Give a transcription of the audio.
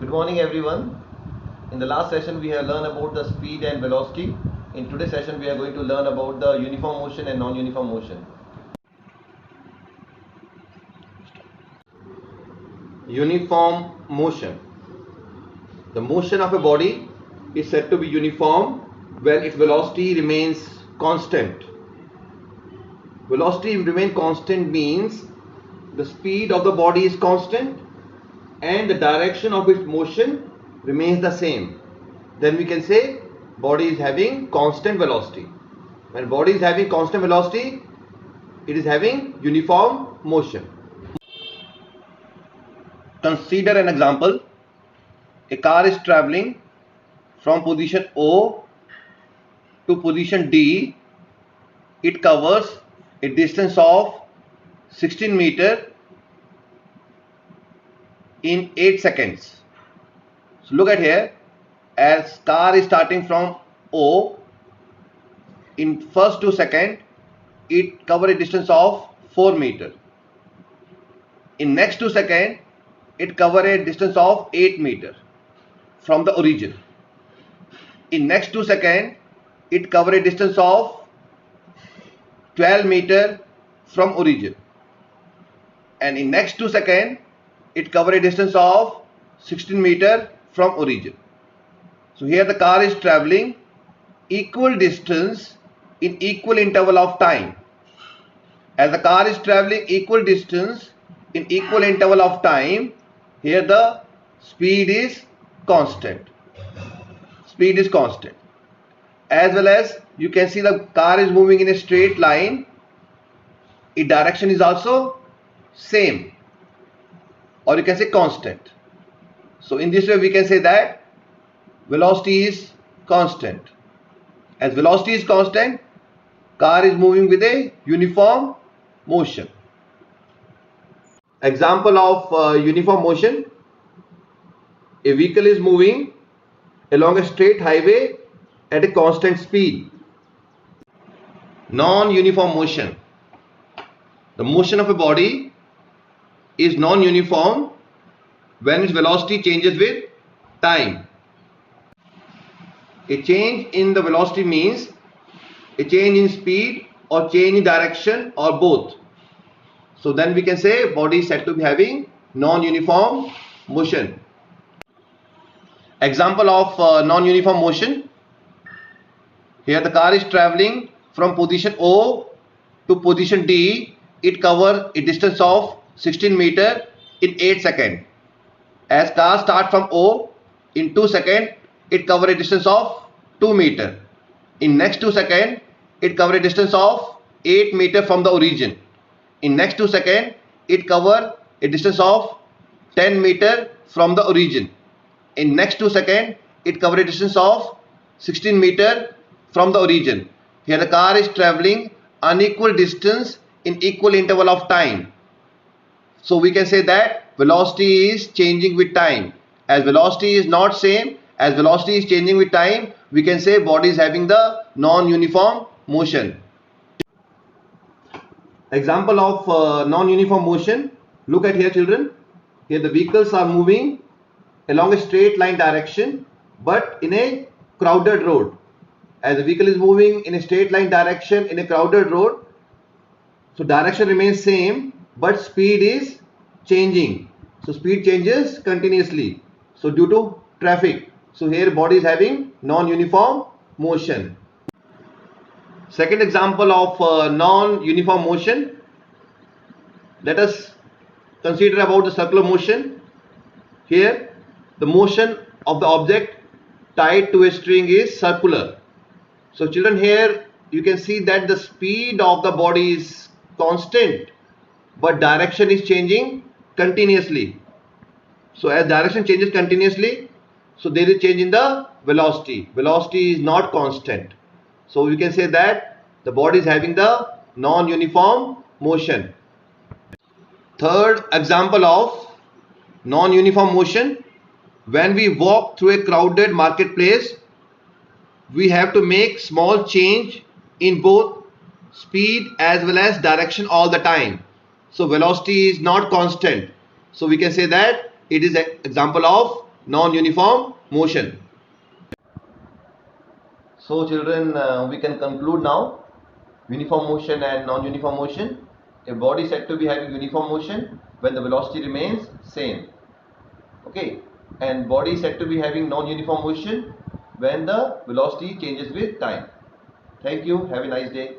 Good morning everyone. In the last session we have learned about the speed and velocity. In today's session we are going to learn about the uniform motion and non-uniform motion. Uniform motion. The motion of a body is said to be uniform when its velocity remains constant. Velocity remain constant means the speed of the body is constant and the direction of its motion remains the same. Then we can say body is having constant velocity. When body is having constant velocity, it is having uniform motion. Consider an example. A car is traveling from position O to position D. It covers a distance of 16 meters in 8 seconds. So look at here, as car is starting from O, in first 2 seconds it cover a distance of 4 meters. In next 2 seconds it cover a distance of 8 meters from the origin. In next 2 seconds it cover a distance of 12 meters from origin, and in next 2 seconds it cover a distance of 16 meters from origin. So here the car is traveling equal distance in equal interval of time. As the car is traveling equal distance in equal interval of time, here the speed is constant. Speed is constant. As well as you can see the car is moving in a straight line. Its direction is also same, or you can say constant. So in this way we can say that velocity is constant. As velocity is constant, car is moving with a uniform motion. Example of uniform motion. A vehicle is moving along a straight highway at a constant speed. Non-uniform motion. The motion of a body is non-uniform when its velocity changes with time. A change in the velocity means a change in speed or change in direction or both. So then we can say body is said to be having non-uniform motion. Example of non-uniform motion. Here the car is traveling from position O to position D. It covers a distance of 16 meters in 8 seconds. As car starts from O, in 2 seconds it covers a distance of 2 meters. In next 2 seconds it covers a distance of 8 meters from the origin. In next 2 seconds it covers a distance of 10 meters from the origin. In next 2 seconds it covers a distance of 16 meters from the origin. Here the car is traveling unequal distance in equal interval of time. So we can say that velocity is changing with time. As velocity is not same, as velocity is changing with time, we can say body is having the non-uniform motion. Example of non-uniform motion. Look at here children. Here the vehicles are moving along a straight line direction but in a crowded road. As the vehicle is moving in a straight line direction in a crowded road, so direction remains same but speed is changing. So speed changes continuously. So due to traffic. So here body is having non-uniform motion. Second example of non-uniform motion. Let us consider about the circular motion. Here the motion of the object tied to a string is circular. So children, here you can see that the speed of the body is constant but direction is changing continuously. So as direction changes continuously, so there is change in the velocity. Velocity is not constant. So you can say that the body is having the non-uniform motion. Third example of non-uniform motion. When we walk through a crowded marketplace, we have to make small change in both speed as well as direction all the time. So velocity is not constant. So we can say that it is an example of non-uniform motion. So children, we can conclude now uniform motion and non-uniform motion. A body is said to be having uniform motion when the velocity remains same. Okay, and body is said to be having non-uniform motion when the velocity changes with time. Thank you. Have a nice day.